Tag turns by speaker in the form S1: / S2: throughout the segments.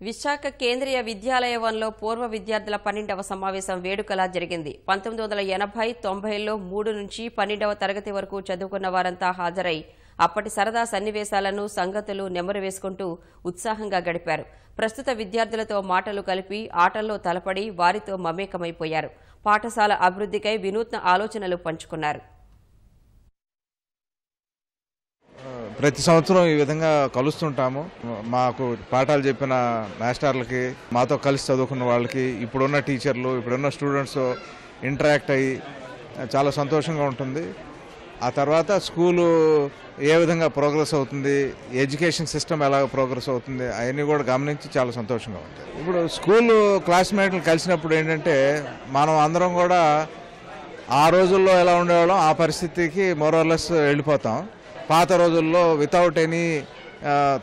S1: విశాఖ కేంద్రీయ విద్యాలయంలో పూర్వ విద్యార్థుల 12వ సమావేశం వేడుకలా జరిగింది. 1980-90లో 3 నుంచి 12వ తరగతి వరకు చదువుకున్న వారంతా హాజరై అప్పటి సరదా సన్నివేశాలను సంగతులు నెమరు వేసుకుంటూ ఉత్సాహంగా గడిపారు. ప్రస్తుత విద్యార్థులతో మాటలు కలిపి ఆటల్లో తలపడి వారితో మమేకమైపోయారు. పాఠశాల అభివృద్ధికై వినూత్న ఆలోచనలు పంచుకున్నారు.
S2: ప్రతి సంవత్సరం ఈ విధంగా కలుస్తుంటాము. మాకు పాఠాలు చెప్పిన మాస్టర్లకి, మాతో కలిసి చదువుకున్న వాళ్ళకి, ఇప్పుడున్న టీచర్లు, ఇప్పుడున్న స్టూడెంట్స్ ఇంటరాక్ట్ అయ్యి చాలా సంతోషంగా ఉంటుంది. ఆ తర్వాత స్కూలు ఏ విధంగా ప్రోగ్రెస్ అవుతుంది, ఎడ్యుకేషన్ సిస్టమ్ ఎలా ప్రోగ్రెస్ అవుతుంది అవన్నీ కూడా గమనించి చాలా సంతోషంగా ఉంటుంది. ఇప్పుడు స్కూలు క్లాస్మేట్లు కలిసినప్పుడు ఏంటంటే మనం అందరం కూడా ఆ రోజుల్లో ఎలా ఉండేవాళ్ళం ఆ పరిస్థితికి మోరల్లెస్ వెళ్ళిపోతాం. పాత రోజుల్లో వితౌట్ ఎనీ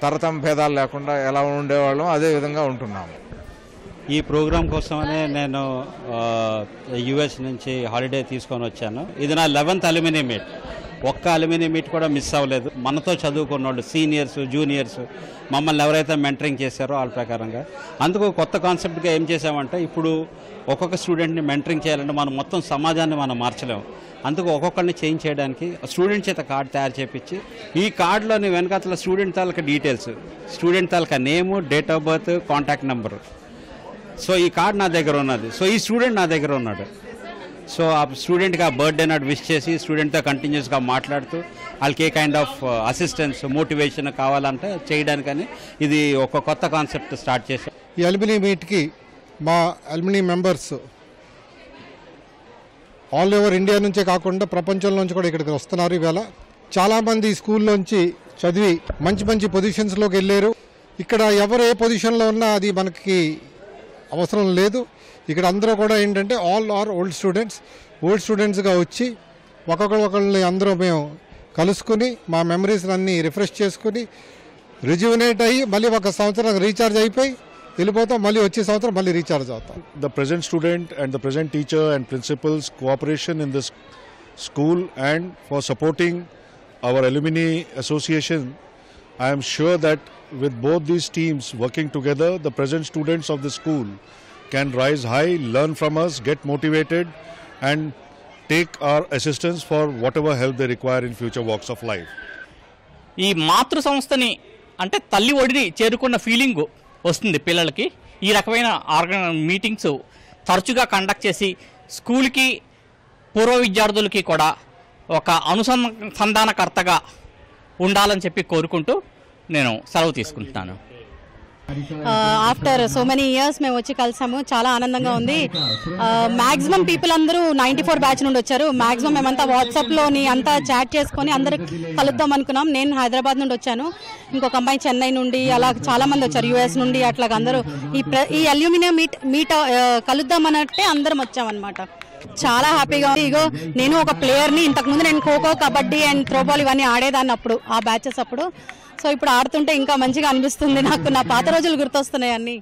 S2: తరతమ భేదాలు లేకుండా ఎలా ఉండేవాళ్ళం అదే విధంగా ఉంటున్నాము.
S3: ఈ ప్రోగ్రాం కోసమనే నేను యుఎస్ నుంచి హాలిడే తీసుకొని వచ్చాను. ఇది నా 11th అల్యూమినీ మీట్. ఒక్క అల్యూమినీ మీట్ కూడా మిస్ అవ్వలేదు. మనతో చదువుకున్న వాళ్ళు సీనియర్స్, జూనియర్స్ మమ్మల్ని ఎవరైతే మెంటరింగ్ చేశారో వాళ్ళ ప్రకారంగా. అందుకు కొత్త కాన్సెప్ట్గా ఏం చేసామంటే, ఇప్పుడు ఒక్కొక్క స్టూడెంట్ని మెంటరింగ్ చేయాలంటే మనం మొత్తం సమాజాన్ని మనం మార్చలేము. అందుకు ఒక్కొక్కరిని చేంజ్ చేయడానికి స్టూడెంట్ చేత కార్డు తయారు చేయించి, ఈ కార్డులోని వెనకాతల student taluka details, student taluka name, date of birth, contact number. So ఈ కార్డు నా దగ్గర ఉన్నది. సో ఈ స్టూడెంట్ నా దగ్గర ఉన్నాడు. సో ఆ స్టూడెంట్కి ఆ బర్త్డే నాడు విష్ చేసి స్టూడెంట్తో కంటిన్యూస్గా మాట్లాడుతూ వాళ్ళకి ఏ కైండ్ ఆఫ్ అసిస్టెన్స్, మోటివేషన్ కావాలంటే చేయడానికని ఇది ఒక కొత్త కాన్సెప్ట్ స్టార్ట్ చేశాం.
S4: ఈ అల్యూమినీ మీట్కి మా alumni members all over India నుంచే కాకుండా ప్రపంచంలోంచి కూడా ఇక్కడికి వస్తున్నారు. ఈవేళ చాలామంది స్కూల్లోంచి చదివి మంచి మంచి పొజిషన్స్లోకి వెళ్ళారు. ఇక్కడ ఎవరు ఏ పొజిషన్లో ఉన్నా అది మనకి అవసరం లేదు. ఇక్కడ అందరూ కూడా ఏంటంటే ఆల్ ఆర్ ఓల్డ్ స్టూడెంట్స్గా వచ్చి ఒకళ్ళని అందరూ మేము కలుసుకుని మా మెమరీస్ అన్నీ రిఫ్రెష్ చేసుకుని రిజ్యువనేట్ అయ్యి మళ్ళీ ఒక సంవత్సరం రీఛార్జ్ అయిపోయి వెళ్ళిపోతాం. మళ్ళీ వచ్చే సంవత్సరం మళ్ళీ రీఛార్జ్ అవుతాం.
S5: The present student and the present teacher and principals cooperation in this school and for supporting our alumni association, I am sure that with both these teams working together, the present students of the school can rise high, learn from us, get motivated and take our assistance for whatever help they require in future walks of life.
S6: ఈ మాతృ సంస్థని అంటే తల్లి ఒడిని చేరుకున్న feeling వస్తుంది పిల్లలకి. ఈ రకమైన మీటింగ్స్ తరచుగా కండక్ట్ చేసి స్కూల్కి, పూర్వ విద్యార్థులకి కూడా ఒక అనుసంధానకర్తగా ఉండాలని చెప్పి కోరుకుంటూ నేను సెలవు తీసుకుంటున్నాను.
S7: ఆఫ్టర్ సో మెనీ ఇయర్స్ మేము వచ్చి కలిసాము. చాలా ఆనందంగా ఉంది. మ్యాక్సిమం పీపుల్ అందరూ 94 బ్యాచ్ నుండి వచ్చారు. మ్యాక్సిమం మేమంతా వాట్సాప్లోని అంతా చాట్ చేసుకొని అందరు కలుద్దాం అనుకున్నాం. నేను హైదరాబాద్ నుండి వచ్చాను, ఇంకొక అమ్మాయి చెన్నై నుండి, అలా చాలా మంది వచ్చారు, యుఎస్ నుండి. అట్లాగా అందరూ ఈ అల్యూమినియం మీట్ కలుద్దాం అన్నట్టే అందరం వచ్చామన్నమాట. చాలా హ్యాపీగా ఉంది. ఇగో నేను ఒక ప్లేయర్ని. ఇంతకుముందు నేను ఖోఖో, కబడ్డీ అండ్ త్రోబాల్ ఇవన్నీ ఆడేదాన్ని అప్పుడు, ఆ బ్యాచెస్ అప్పుడు. సో ఇప్పుడు ఆడుతుంటే ఇంకా మంచిగా అనిపిస్తుంది నాకు. నా పాత రోజులు గుర్తొస్తున్నాయి అన్నీ.